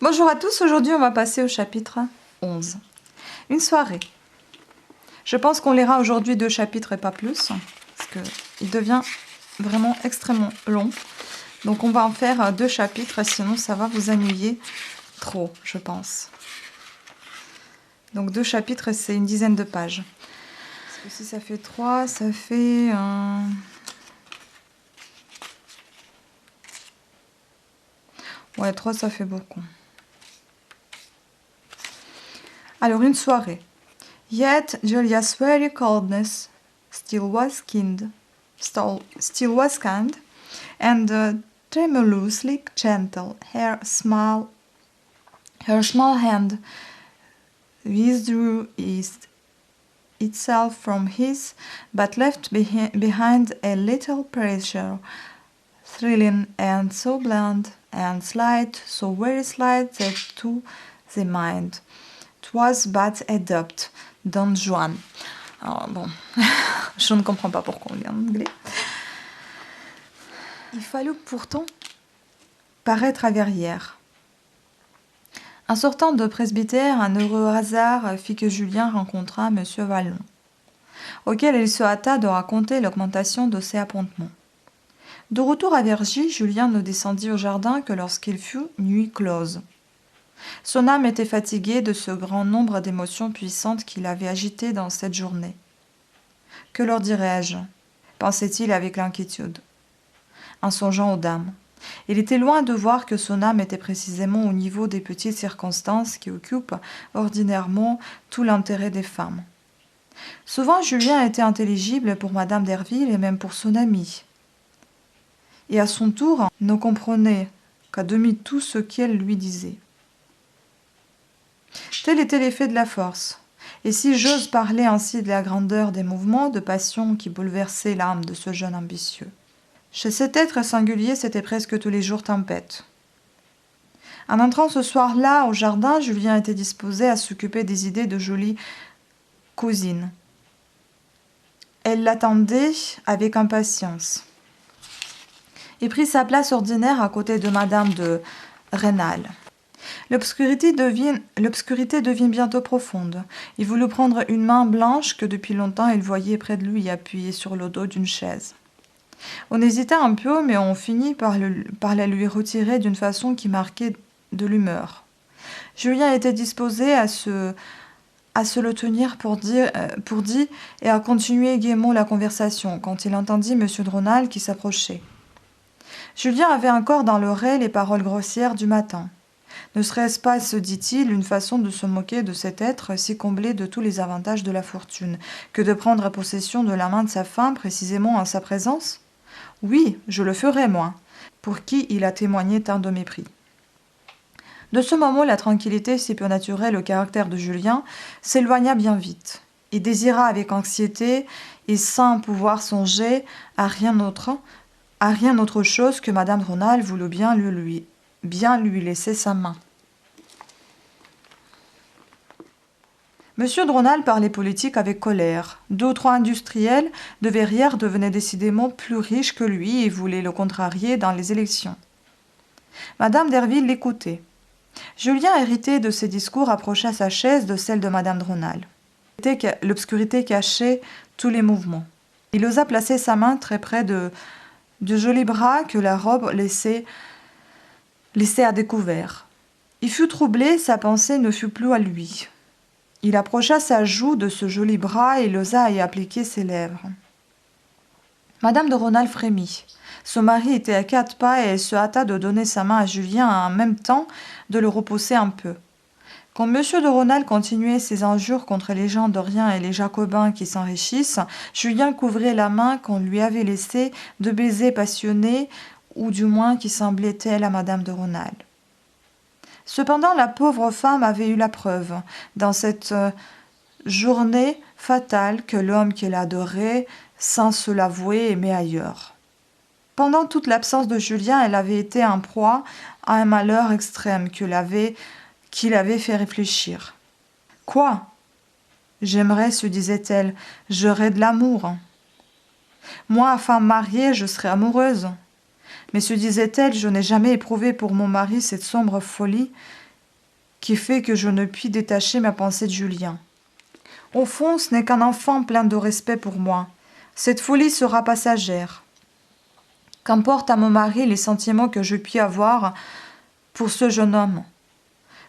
Bonjour à tous, aujourd'hui on va passer au chapitre 11. Une soirée. Je pense qu'on lira aujourd'hui 2 chapitres et pas plus, parce qu'il devient vraiment extrêmement long. Donc on va en faire 2 chapitres, sinon ça va vous ennuyer trop, je pense. Donc 2 chapitres, c'est une dizaine de pages. Parce que si ça fait 3, ça fait... Ouais, 3 ça fait beaucoup. Alors, une soirée. Yet Julia's very coldness still was kind, and tremulously gentle. Her small hand withdrew itself from his, but left behind a little pressure, thrilling and so blunt and slight, so very slight that to the mind 'twas but a doubt. Don Juan. Alors bon, je ne comprends pas pourquoi on lit en anglais. Il fallut pourtant paraître à Verrières. En sortant de presbytère, un heureux hasard fit que Julien rencontra M. Vallon, auquel il se hâta de raconter l'augmentation de ses appointements. De retour à Vergy, Julien ne descendit au jardin que lorsqu'il fut nuit close. Son âme était fatiguée de ce grand nombre d'émotions puissantes qui l'avaient agité dans cette journée. « Que leur dirais-je » pensait-il avec l'inquiétude, en songeant aux dames. Il était loin de voir que son âme était précisément au niveau des petites circonstances qui occupent ordinairement tout l'intérêt des femmes. Souvent, Julien était intelligible pour Madame Derville et même pour son amie. Et à son tour, ne comprenait qu'à demi tout ce qu'elle lui disait. Tel était l'effet de la force. Et si j'ose parler ainsi de la grandeur des mouvements de passion qui bouleversaient l'âme de ce jeune ambitieux. Chez cet être singulier, c'était presque tous les jours tempête. En entrant ce soir-là au jardin, Julien était disposé à s'occuper des idées de jolie cousine. Elle l'attendait avec impatience. Il prit sa place ordinaire à côté de Madame de Rênal. L'obscurité devint bientôt profonde. Il voulut prendre une main blanche que depuis longtemps il voyait près de lui appuyée sur le dos d'une chaise. On hésita un peu, mais on finit par la lui retirer d'une façon qui marquait de l'humeur. Julien était disposé à se le tenir pour dit et à continuer gaiement la conversation quand il entendit M. de Rênal qui s'approchait. Julien avait encore dans l'oreille les paroles grossières du matin. Ne serait-ce pas, se dit-il, une façon de se moquer de cet être si comblé de tous les avantages de la fortune, que de prendre possession de la main de sa femme précisément en sa présence ? Oui, je le ferai, moi, pour qui il a témoigné tant de mépris. De ce moment, la tranquillité si peu naturelle au caractère de Julien s'éloigna bien vite. Il désira avec anxiété et sans pouvoir songer à rien autre chose que Madame de Rênal voulut bien lui laisser sa main. Monsieur de Rênal parlait politique avec colère. 2 ou 3 industriels de Verrières devenaient décidément plus riches que lui et voulaient le contrarier dans les élections. Madame Derville l'écoutait. Julien, irrité de ces discours, approcha sa chaise de celle de Madame de Rênal. L'obscurité cachait tous les mouvements. Il osa placer sa main très près de jolis bras que la robe laissait à découvert. Il fut troublé, sa pensée ne fut plus à lui. Il approcha sa joue de ce joli bras et il osa y appliquer ses lèvres. Madame de Rênal frémit. Son mari était à 4 pas et elle se hâta de donner sa main à Julien en même temps de le repousser un peu. Quand M. de Rênal continuait ses injures contre les gens d'Orient et les Jacobins qui s'enrichissent, Julien couvrait la main qu'on lui avait laissée de baisers passionnés, ou du moins qui semblaient tels à Madame de Rênal. Cependant, la pauvre femme avait eu la preuve, dans cette journée fatale, que l'homme qu'elle adorait, sans se l'avouer, aimait ailleurs. Pendant toute l'absence de Julien, elle avait été en proie à un malheur extrême qui l'avait fait réfléchir. « Quoi ? J'aimerais, se disait-elle, j'aurais de l'amour. Moi, femme mariée, je serais amoureuse. Mais se disait-elle, je n'ai jamais éprouvé pour mon mari cette sombre folie qui fait que je ne puis détacher ma pensée de Julien. Au fond, ce n'est qu'un enfant plein de respect pour moi. Cette folie sera passagère. Qu'importe à mon mari les sentiments que je puis avoir pour ce jeune homme.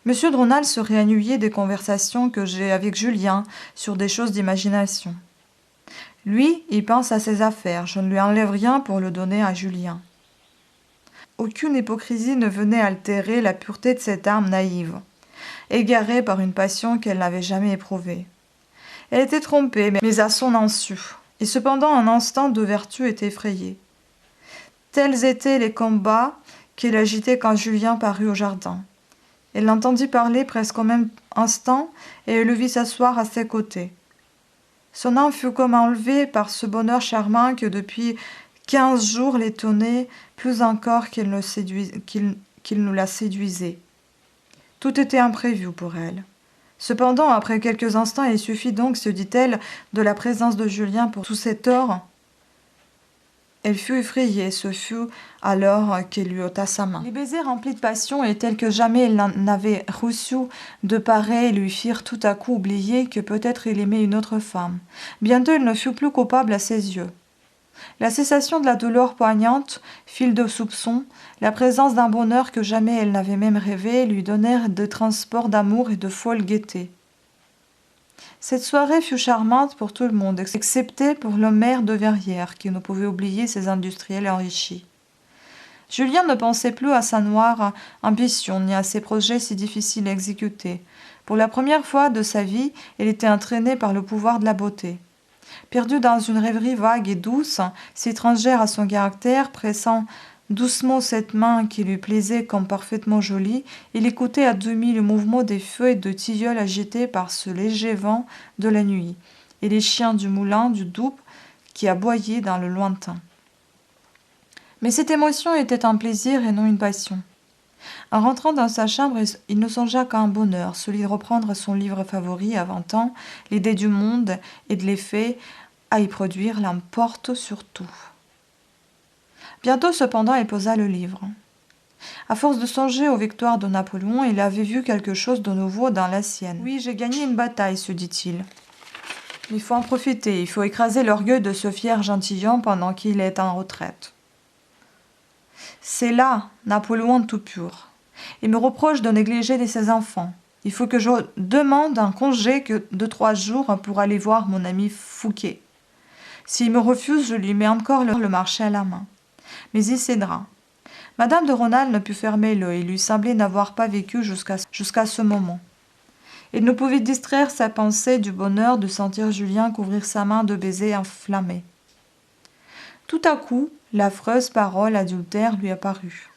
Monsieur de Rênal serait ennuyé des conversations que j'ai avec Julien sur des choses d'imagination. Lui, il pense à ses affaires, je ne lui enlève rien pour le donner à Julien. Aucune hypocrisie ne venait altérer la pureté de cette âme naïve, égarée par une passion qu'elle n'avait jamais éprouvée. Elle était trompée, mais à son insu, et cependant un instinct de vertu était effrayé. Tels étaient les combats qu'il agitait quand Julien parut au jardin. Elle l'entendit parler presque au même instant, et elle le vit s'asseoir à ses côtés. Son âme fut comme enlevée par ce bonheur charmant que depuis 15 jours l'étonnait, plus encore qu'il ne la séduisait. Tout était imprévu pour elle. Cependant, après quelques instants, il suffit donc, se dit-elle, de la présence de Julien pour tous ses torts. Elle fut effrayée, ce fut alors qu'il lui ôta sa main. Les baisers remplis de passion et tels que jamais elle n'en avait reçu de pareils lui firent tout à coup oublier que peut-être il aimait une autre femme. Bientôt il ne fut plus coupable à ses yeux. La cessation de la douleur poignante, fil de soupçon, la présence d'un bonheur que jamais elle n'avait même rêvé, lui donnèrent des transports d'amour et de folle gaieté. Cette soirée fut charmante pour tout le monde, excepté pour le maire de Verrières, qui ne pouvait oublier ses industriels enrichis. Julien ne pensait plus à sa noire ambition, ni à ses projets si difficiles à exécuter. Pour la première fois de sa vie, il était entraîné par le pouvoir de la beauté. Perdu dans une rêverie vague et douce, si étrangère à son caractère, pressant doucement cette main qui lui plaisait comme parfaitement jolie, il écoutait à demi le mouvement des feuilles de tilleul agités par ce léger vent de la nuit, et les chiens du moulin du Doubs qui aboyaient dans le lointain. Mais cette émotion était un plaisir et non une passion. En rentrant dans sa chambre, il ne songea qu'à un bonheur, celui de reprendre son livre favori à 20 ans, l'idée du monde et de l'effet à y produire l'emporte sur tout. Bientôt, cependant, il posa le livre. À force de songer aux victoires de Napoléon, il avait vu quelque chose de nouveau dans la sienne. « Oui, j'ai gagné une bataille, se dit-il. Il faut en profiter, il faut écraser l'orgueil de ce fier gentilhomme pendant qu'il est en retraite. C'est là Napoléon tout pur. Il me reproche de négliger ses enfants. Il faut que je demande un congé de 3 jours pour aller voir mon ami Fouquet. S'il me refuse, je lui mets encore le marché à la main. Mais il cédera. Madame de Rênal ne put fermer l'œil, il lui semblait n'avoir pas vécu jusqu'à ce moment. Il ne pouvait distraire sa pensée du bonheur de sentir Julien couvrir sa main de baisers enflammés. Tout à coup, l'affreuse parole adultère lui apparut.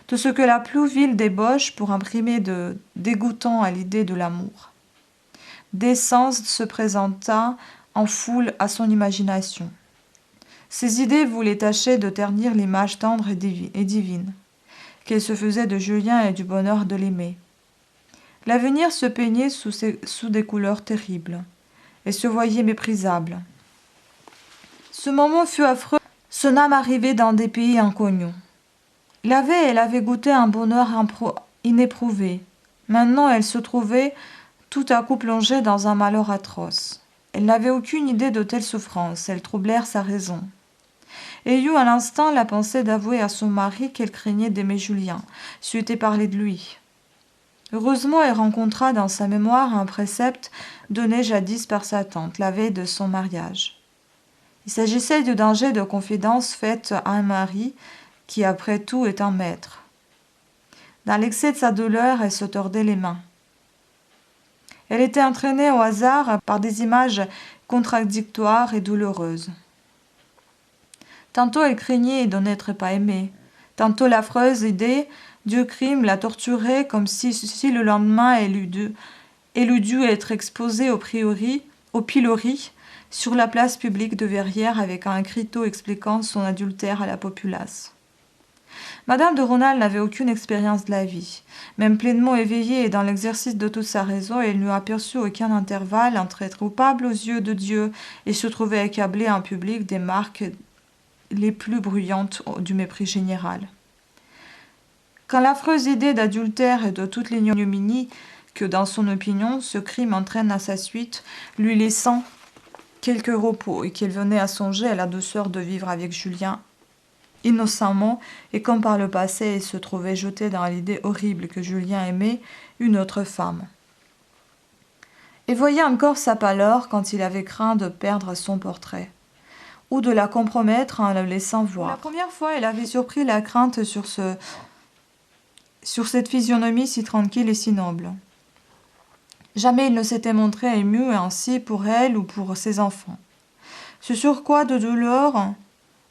Tout ce que la plus vile débauche pour imprimer de dégoûtant à l'idée de l'amour. D'essence se présenta en foule à son imagination. Ses idées voulaient tâcher de ternir l'image tendre et divine qu'elle se faisait de Julien et du bonheur de l'aimer. L'avenir se peignait sous des couleurs terribles et se voyait méprisable. Ce moment fut affreux. Son âme arrivait dans des pays inconnus. Elle avait goûté un bonheur inéprouvé. Maintenant, elle se trouvait tout à coup plongée dans un malheur atroce. Elle n'avait aucune idée de telles souffrances. Elles troublèrent sa raison. Elle eut à l'instant la pensée d'avouer à son mari qu'elle craignait d'aimer Julien, c'eût été parler de lui. Heureusement, elle rencontra dans sa mémoire un précepte donné jadis par sa tante, la veille de son mariage. Il s'agissait du danger de confidence faite à un mari qui, après tout, est un maître. Dans l'excès de sa douleur, elle se tordait les mains. Elle était entraînée au hasard par des images contradictoires et douloureuses. Tantôt elle craignait de n'être pas aimée, tantôt l'affreuse idée du crime la torturait comme si le lendemain elle eût dû être exposée au pilori sur la place publique de Verrières avec un écriteau expliquant son adultère à la populace. Madame de Rênal n'avait aucune expérience de la vie. Même pleinement éveillée et dans l'exercice de toute sa raison, elle n'eut aperçu aucun intervalle entre être coupable aux yeux de Dieu et se trouver accablée en public des marques les plus bruyantes du mépris général. Quand l'affreuse idée d'adultère et de toute l'ignominie que, dans son opinion, ce crime entraîne à sa suite, lui laissant quelque repos et qu'il venait à songer à la douceur de vivre avec Julien innocemment, et comme par le passé il se trouvait jeté dans l'idée horrible que Julien aimait une autre femme. Et voyait encore sa pâleur quand il avait craint de perdre son portrait, ou de la compromettre en le laissant voir. La première fois, il avait surpris la crainte sur cette physionomie si tranquille et si noble. Jamais il ne s'était montré ému ainsi pour elle ou pour ses enfants. Ce surcroît de douleur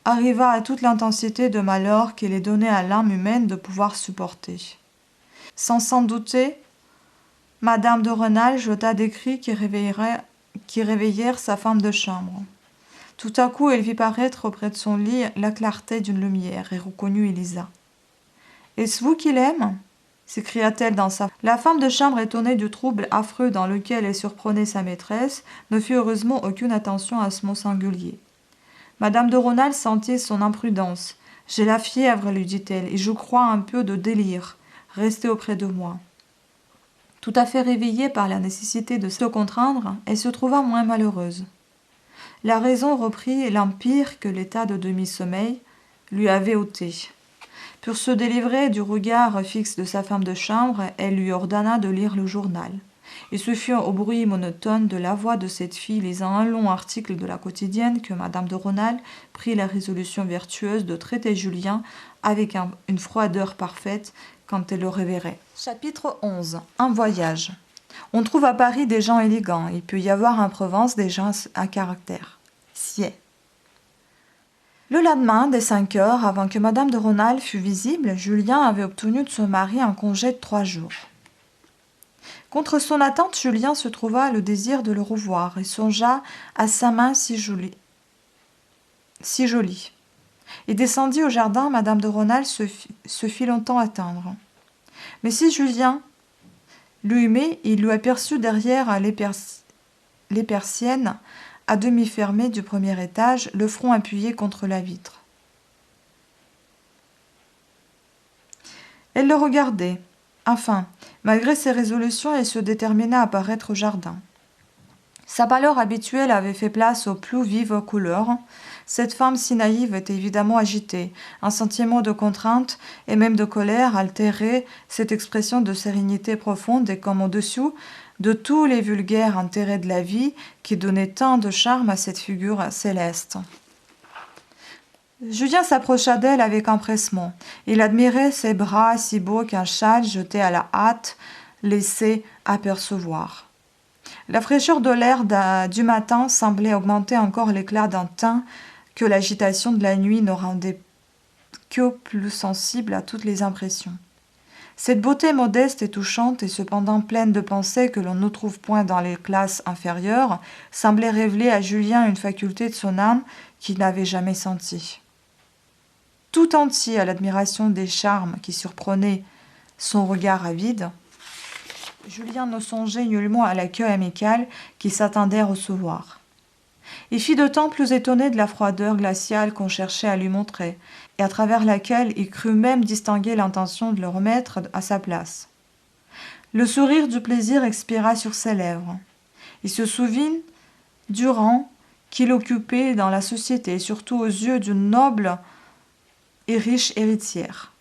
arriva à toute l'intensité de malheur qu'il est donné à l'âme humaine de pouvoir supporter. Sans s'en douter, Madame de Rênal jeta des cris qui réveillèrent sa femme de chambre. Tout à coup, elle vit paraître auprès de son lit la clarté d'une lumière et reconnut Élisa. « Est-ce vous qu'il aime ?» s'écria-t-elle dans sa... La femme de chambre, étonnée du trouble affreux dans lequel elle surprenait sa maîtresse, ne fit heureusement aucune attention à ce mot singulier. Madame de Rênal sentit son imprudence. « J'ai la fièvre, lui dit-elle, et je crois un peu de délire. Restez auprès de moi. » Tout à fait réveillée par la nécessité de se contraindre, elle se trouva moins malheureuse. La raison reprit l'empire que l'état de demi-sommeil lui avait ôté. Pour se délivrer du regard fixe de sa femme de chambre, elle lui ordonna de lire le journal. Et ce fut au bruit monotone de la voix de cette fille lisant un long article de la quotidienne que Madame de Rênal prit la résolution vertueuse de traiter Julien avec une froideur parfaite quand elle le reverrait. Chapitre 11. Un voyage. On trouve à Paris des gens élégants, il peut y avoir en Provence des gens à caractère. Sied. Le lendemain, dès 5 heures, avant que Madame de Rênal fût visible, Julien avait obtenu de son mari un congé de 3 jours. Contre son attente, Julien se trouva le désir de le revoir et songea à sa main si jolie. Il descendit au jardin, Madame de Rênal se fit longtemps attendre. Mais si Julien l'humait, il lui aperçut derrière les persiennes à demi fermées du premier étage, le front appuyé contre la vitre. Elle le regardait. Enfin, malgré ses résolutions, elle se détermina à paraître au jardin. Sa pâleur habituelle avait fait place aux plus vives couleurs. Cette femme si naïve était évidemment agitée. Un sentiment de contrainte et même de colère altérait cette expression de sérénité profonde et comme au-dessous de tous les vulgaires intérêts de la vie qui donnaient tant de charme à cette figure céleste. Julien s'approcha d'elle avec empressement. Il admirait ses bras si beaux qu'un châle jeté à la hâte laissait apercevoir. La fraîcheur de l'air du matin semblait augmenter encore l'éclat d'un teint que l'agitation de la nuit ne rendait que plus sensible à toutes les impressions. Cette beauté modeste et touchante, et cependant pleine de pensées que l'on ne trouve point dans les classes inférieures, semblait révéler à Julien une faculté de son âme qu'il n'avait jamais sentie. Tout entier à l'admiration des charmes qui surprenaient son regard avide, Julien ne songeait nullement à l'accueil amical qu'il s'attendait à recevoir. Il fit d'autant plus étonné de la froideur glaciale qu'on cherchait à lui montrer, et à travers laquelle il crut même distinguer l'intention de le remettre à sa place. Le sourire du plaisir expira sur ses lèvres. Il se souvint du rang qu'il occupait dans la société, surtout aux yeux d'une noble et riche héritière.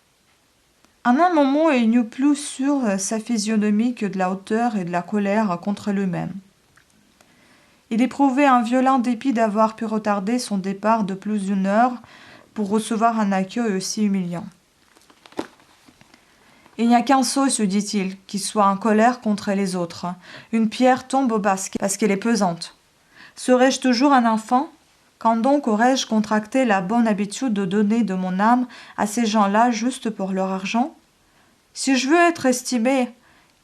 En un moment, il n'eut plus sur sa physionomie que de la hauteur et de la colère contre lui-même. Il éprouvait un violent dépit d'avoir pu retarder son départ de plus d'une heure pour recevoir un accueil aussi humiliant. Il n'y a qu'un sot, se dit-il, qui soit en colère contre les autres. Une pierre tombe au basket parce qu'elle est pesante. Serais-je toujours un enfant ? Quand donc aurais-je contracté la bonne habitude de donner de mon âme à ces gens-là juste pour leur argent ? Si je veux être estimé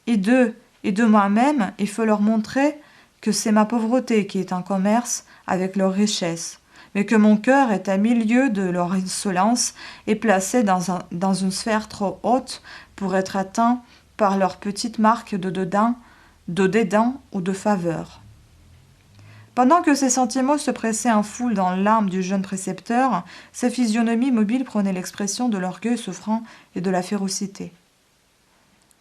et d'eux et de moi-même, il faut leur montrer que c'est ma pauvreté qui est en commerce avec leur richesse, mais que mon cœur est à 1000 lieues de leur insolence et placé dans une sphère trop haute pour être atteint par leurs petites marques de dédain ou de faveur. Pendant que ces sentiments se pressaient en foule dans l'âme du jeune précepteur, sa physionomie mobile prenait l'expression de l'orgueil souffrant et de la férocité.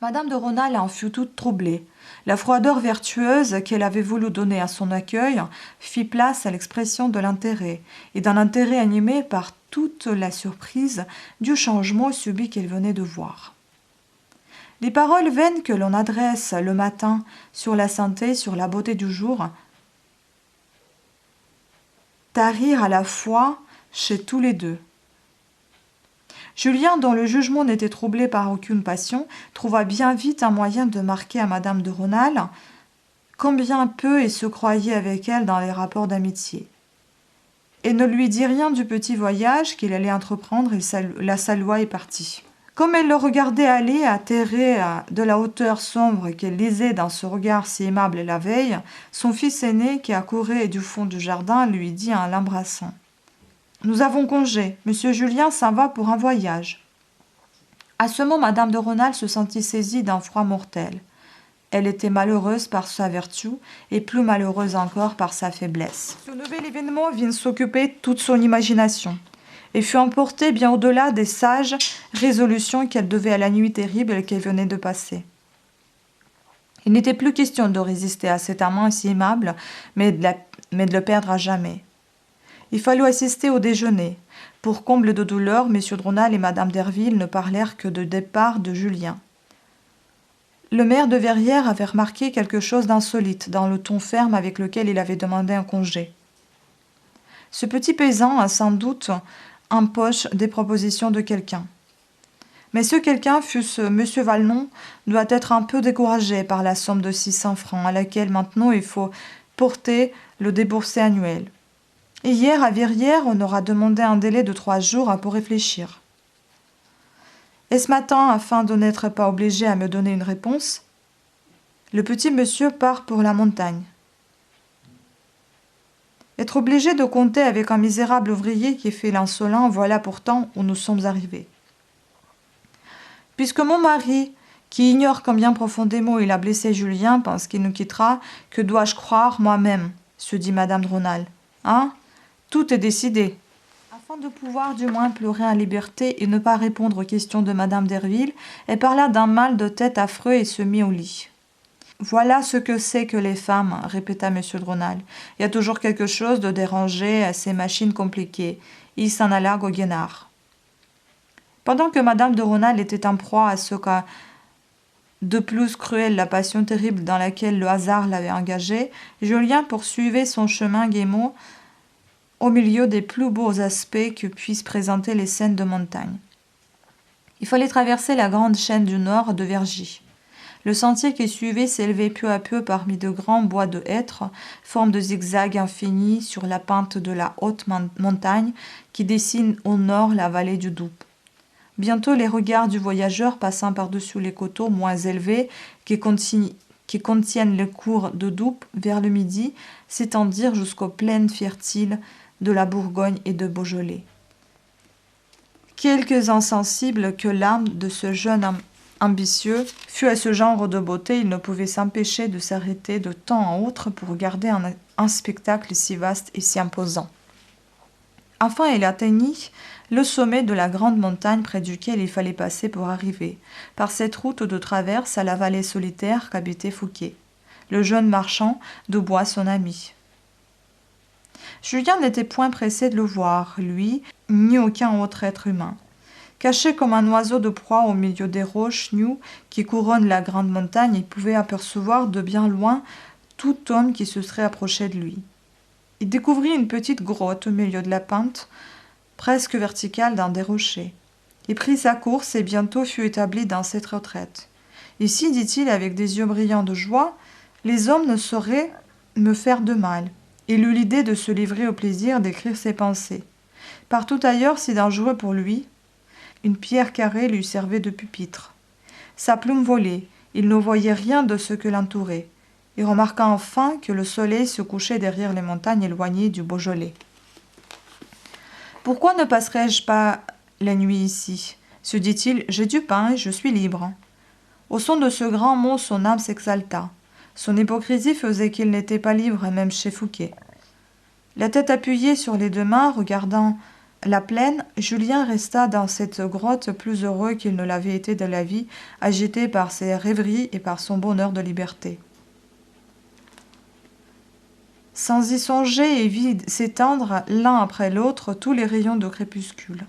Madame de Rênal en fut toute troublée. La froideur vertueuse qu'elle avait voulu donner à son accueil fit place à l'expression de l'intérêt, et d'un intérêt animé par toute la surprise du changement subit qu'elle venait de voir. Les paroles vaines que l'on adresse le matin sur la santé, sur la beauté du jour, tarirent à la fois chez tous les deux. Julien, dont le jugement n'était troublé par aucune passion, trouva bien vite un moyen de marquer à madame de Rênal combien peu il se croyait avec elle dans les rapports d'amitié. Et ne lui dit rien du petit voyage qu'il allait entreprendre, il la salua et partit. Comme elle le regardait aller, atterrée de la hauteur sombre qu'elle lisait dans ce regard si aimable la veille, son fils aîné, qui accourait du fond du jardin, lui dit en l'embrassant: « Nous avons congé, monsieur Julien s'en va pour un voyage. » À ce mot, madame de Rênal se sentit saisie d'un froid mortel. Elle était malheureuse par sa vertu et plus malheureuse encore par sa faiblesse. Ce nouvel événement vint s'occuper toute son imagination et fut emporté bien au-delà des sages résolutions qu'elle devait à la nuit terrible qu'elle venait de passer. Il n'était plus question de résister à cet amant si aimable, mais de le perdre à jamais. Il fallut assister au déjeuner. Pour comble de douleur, M. de Rênal et Mme Derville ne parlèrent que du départ de Julien. Le maire de Verrières avait remarqué quelque chose d'insolite dans le ton ferme avec lequel il avait demandé un congé. Ce petit paysan a sans doute en poche des propositions de quelqu'un. Mais ce quelqu'un, fût-ce M. Valnon, doit être un peu découragé par la somme de 600 francs à laquelle maintenant il faut porter le déboursé annuel. Et hier, à Verrières, on aura demandé un délai de 3 jours pour réfléchir. Et ce matin, afin de n'être pas obligé à me donner une réponse, le petit monsieur part pour la montagne. Être obligé de compter avec un misérable ouvrier qui fait l'insolent, voilà pourtant où nous sommes arrivés. Puisque mon mari, qui ignore combien profondément il a blessé Julien, pense qu'il nous quittera, que dois-je croire moi-même, se dit madame de Rênal. Hein ? Tout est décidé. Afin de pouvoir du moins pleurer en liberté et ne pas répondre aux questions de madame Derville, elle parla d'un mal de tête affreux et se mit au lit. Voilà ce que c'est que les femmes, répéta M. de Rênal. Il y a toujours quelque chose de dérangé à ces machines compliquées. Il s'en alla goguenard. Pendant que madame de Rênal était en proie à ce qu'a de plus cruel la passion terrible dans laquelle le hasard l'avait engagée, Julien poursuivait son chemin gaiement au milieu des plus beaux aspects que puissent présenter les scènes de montagne. Il fallait traverser la grande chaîne du nord de Vergy. Le sentier qui suivait s'élevait peu à peu parmi de grands bois de hêtres, forme de zigzag infini sur la pente de la haute montagne qui dessine au nord la vallée du Doubs. Bientôt les regards du voyageur passant par-dessus les coteaux moins élevés qui contiennent le cours de Doubs vers le midi s'étendirent jusqu'aux plaines fertiles de la Bourgogne et de Beaujolais. Quelques insensibles que l'âme de ce jeune ambitieux fut à ce genre de beauté, il ne pouvait s'empêcher de s'arrêter de temps en autre pour regarder un spectacle si vaste et si imposant. Enfin, il atteignit le sommet de la grande montagne près duquel il fallait passer pour arriver, par cette route de traverse à la vallée solitaire qu'habitait Fouqué, le jeune marchand de bois son ami. Julien n'était point pressé de le voir, lui, ni aucun autre être humain. Caché comme un oiseau de proie au milieu des roches nues qui couronnent la grande montagne, il pouvait apercevoir de bien loin tout homme qui se serait approché de lui. Il découvrit une petite grotte au milieu de la pente, presque verticale d'un des rochers. Il prit sa course et bientôt fut établi dans cette retraite. Ici, dit-il avec des yeux brillants de joie, les hommes ne sauraient me faire de mal. Il eut l'idée de se livrer au plaisir d'écrire ses pensées. Partout ailleurs, si dangereux pour lui, une pierre carrée lui servait de pupitre. Sa plume volait, il ne voyait rien de ce que l'entourait. Il remarqua enfin que le soleil se couchait derrière les montagnes éloignées du Beaujolais. « Pourquoi ne passerais-je pas la nuit ici ?» se dit-il. « J'ai du pain et je suis libre. » Au son de ce grand mot, son âme s'exalta. Son hypocrisie faisait qu'il n'était pas libre même chez Fouqué. La tête appuyée sur les deux mains, regardant la plaine, Julien resta dans cette grotte plus heureux qu'il ne l'avait été de la vie, agité par ses rêveries et par son bonheur de liberté. Sans y songer et vit s'étendre l'un après l'autre tous les rayons de crépuscule.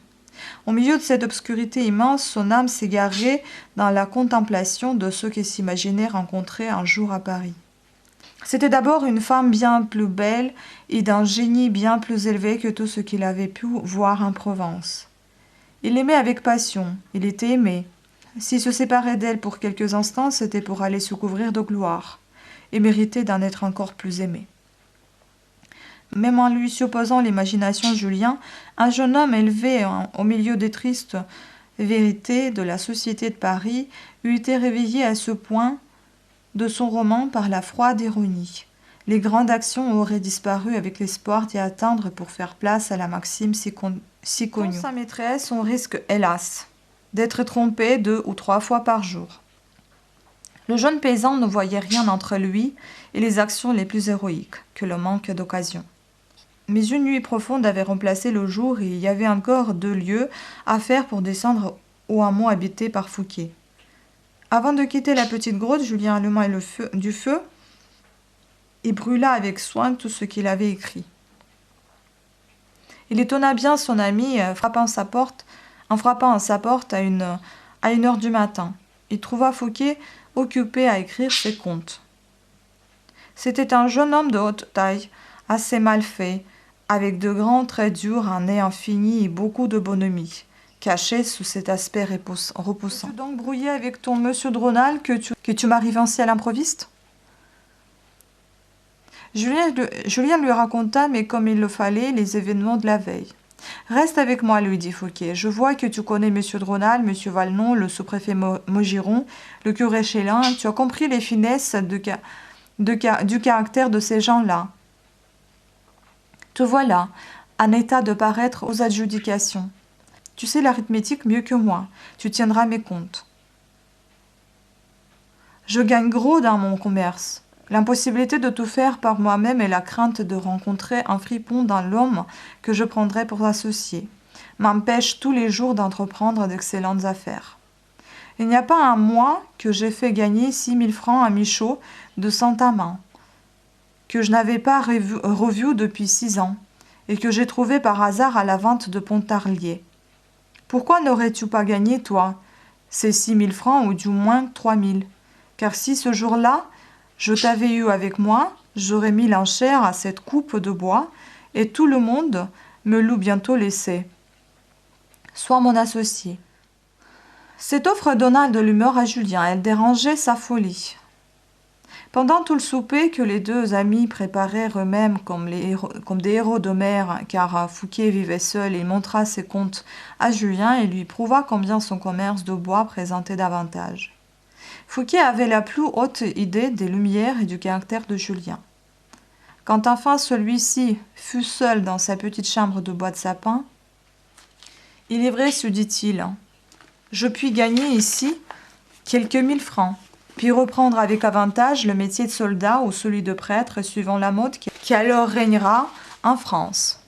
Au milieu de cette obscurité immense, son âme s'égarait dans la contemplation de ceux qu'il s'imaginait rencontrer un jour à Paris. C'était d'abord une femme bien plus belle et d'un génie bien plus élevé que tout ce qu'il avait pu voir en Provence. Il l'aimait avec passion, il était aimé. S'il se séparait d'elle pour quelques instants, c'était pour aller se couvrir de gloire et mériter d'en être encore plus aimé. Même en lui supposant l'imagination Julien, un jeune homme élevé au milieu des tristes vérités de la société de Paris eût été réveillé à ce point de son roman par la froide ironie. Les grandes actions auraient disparu avec l'espoir d'y atteindre pour faire place à la maxime si connue. Dans sa maîtresse, on risque, hélas, d'être trompé 2 ou 3 fois par jour. Le jeune paysan ne voyait rien entre lui et les actions les plus héroïques que le manque d'occasion. Mais une nuit profonde avait remplacé le jour et il y avait encore 2 lieues à faire pour descendre au hameau habité par Fouqué. Avant de quitter la petite grotte, Julien alluma du feu et brûla avec soin tout ce qu'il avait écrit. Il étonna bien son ami en frappant à sa porte à une heure du matin. Il trouva Fouqué occupé à écrire ses contes. C'était un jeune homme de haute taille, assez mal fait, avec de grands traits durs, un nez infini et beaucoup de bonhomie, caché sous cet aspect repoussant. Tu donc brouillé avec ton monsieur de Rônal que tu m'arrives ainsi à l'improviste ? Julien lui raconta, mais comme il le fallait, les événements de la veille. Reste avec moi, lui dit Fouqué. Je vois que tu connais monsieur de Rônal, monsieur Valnon, le sous-préfet Maugiron, le curé Chélin. Tu as compris les finesses du caractère de ces gens-là. Te voilà, en état de paraître aux adjudications. Tu sais l'arithmétique mieux que moi, tu tiendras mes comptes. Je gagne gros dans mon commerce. L'impossibilité de tout faire par moi-même et la crainte de rencontrer un fripon dans l'homme que je prendrai pour associé m'empêchent tous les jours d'entreprendre d'excellentes affaires. Il n'y a pas un mois que j'ai fait gagner 6 000 francs à Michaud de Saint-Amand, que je n'avais pas revu depuis 6 ans, et que j'ai trouvé par hasard à la vente de Pontarlier. Pourquoi n'aurais-tu pas gagné, toi, ces 6 000 francs, ou du moins 3 000 ? Car si ce jour-là, je t'avais eu avec moi, j'aurais mis l'enchère à cette coupe de bois, et tout le monde me l'eût bientôt laissé. Sois mon associé. Cette offre donna de l'humeur à Julien, elle dérangeait sa folie. Pendant tout le souper que les 2 amis préparèrent eux-mêmes comme des héros d'Homère, car Fouqué vivait seul, il montra ses comptes à Julien et lui prouva combien son commerce de bois présentait d'avantages. Fouqué avait la plus haute idée des lumières et du caractère de Julien. Quand enfin celui-ci fut seul dans sa petite chambre de bois de sapin, « Il est vrai, se dit-il, je puis gagner ici quelques 1000 francs. Puis reprendre avec avantage le métier de soldat ou celui de prêtre, suivant la mode qui alors régnera en France.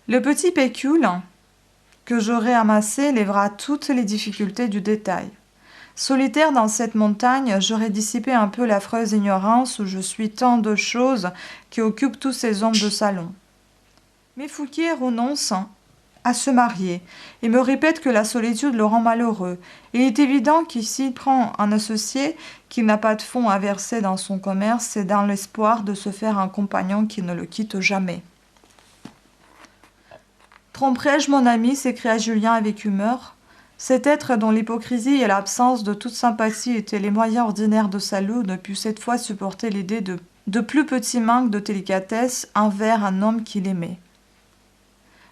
Le petit pécule que j'aurai amassé lèvera toutes les difficultés du détail. Solitaire dans cette montagne, j'aurai dissipé un peu l'affreuse ignorance où je suis tant de choses qui occupent tous ces hommes de salon. Mais Fouqué renonce à se marier et me répète que la solitude le rend malheureux. Il est évident que s'il prend un associé qui n'a pas de fonds à verser dans son commerce, c'est dans l'espoir de se faire un compagnon qui ne le quitte jamais. « Tromperai-je mon ami ?» s'écria Julien avec humeur. Cet être dont l'hypocrisie et l'absence de toute sympathie étaient les moyens ordinaires de salut ne put cette fois supporter l'idée de plus petit manque de délicatesse envers un homme qu'il aimait.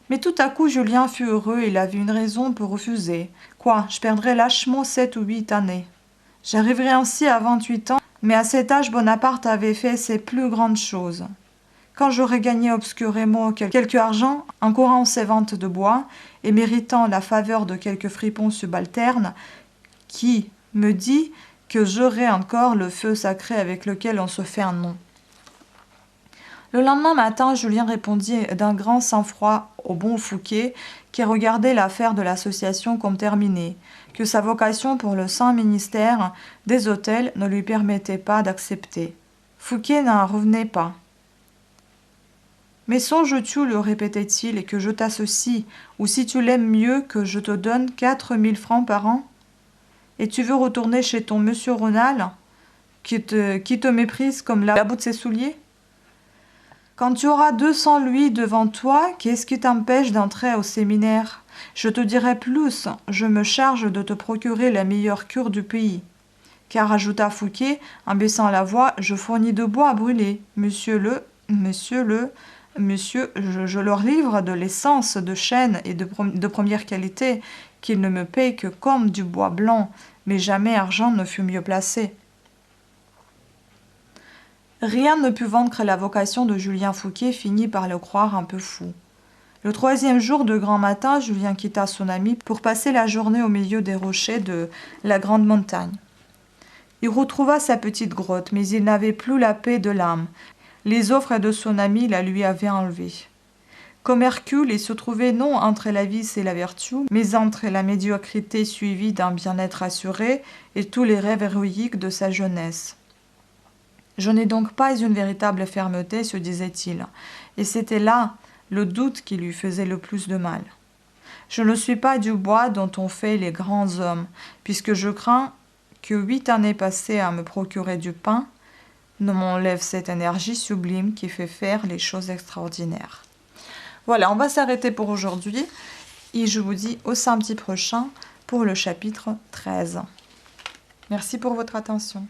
Mais tout à coup, Julien fut heureux et il avait une raison pour refuser. Quoi, je perdrais lâchement 7 ou 8 années. J'arriverais ainsi à 28 ans, mais à cet âge, Bonaparte avait fait ses plus grandes choses. Quand j'aurais gagné obscurément quelque argent, en courant ses ventes de bois, et méritant la faveur de quelques fripons subalternes, qui me dit que j'aurai encore le feu sacré avec lequel on se fait un nom. Le lendemain matin, Julien répondit d'un grand sang-froid au bon Fouquet, qui regardait l'affaire de l'association comme terminée, que sa vocation pour le saint ministère des autels ne lui permettait pas d'accepter. Fouquet n'en revenait pas. « Mais songes-tu, le répétait-il, que je t'associe, ou si tu l'aimes mieux, que je te donne 4000 francs par an? Et tu veux retourner chez ton monsieur Renal, qui te méprise comme la bout de ses souliers? Quand tu auras 200 louis devant toi, qu'est-ce qui t'empêche d'entrer au séminaire? Je te dirai plus, je me charge de te procurer la meilleure cure du pays. Car, ajouta Fouquet, en baissant la voix, je fournis de bois à brûler. Monsieur, je leur livre de l'essence de chêne et de première qualité, qu'ils ne me payent que comme du bois blanc, mais jamais argent ne fut mieux placé. Rien ne put vaincre la vocation de Julien Fouquet, finit par le croire un peu fou. Le 3e jour de grand matin, Julien quitta son ami pour passer la journée au milieu des rochers de la grande montagne. Il retrouva sa petite grotte, mais il n'avait plus la paix de l'âme. Les offres de son ami la lui avaient enlevée. Comme Hercule, il se trouvait non entre la vice et la vertu, mais entre la médiocrité suivie d'un bien-être assuré et tous les rêves héroïques de sa jeunesse. Je n'ai donc pas une véritable fermeté, se disait-il, et c'était là le doute qui lui faisait le plus de mal. Je ne suis pas du bois dont on fait les grands hommes, puisque je crains que 8 années passées à me procurer du pain ne m'enlèvent cette énergie sublime qui fait faire les choses extraordinaires. Voilà, on va s'arrêter pour aujourd'hui, et je vous dis au samedi prochain pour le chapitre 13. Merci pour votre attention.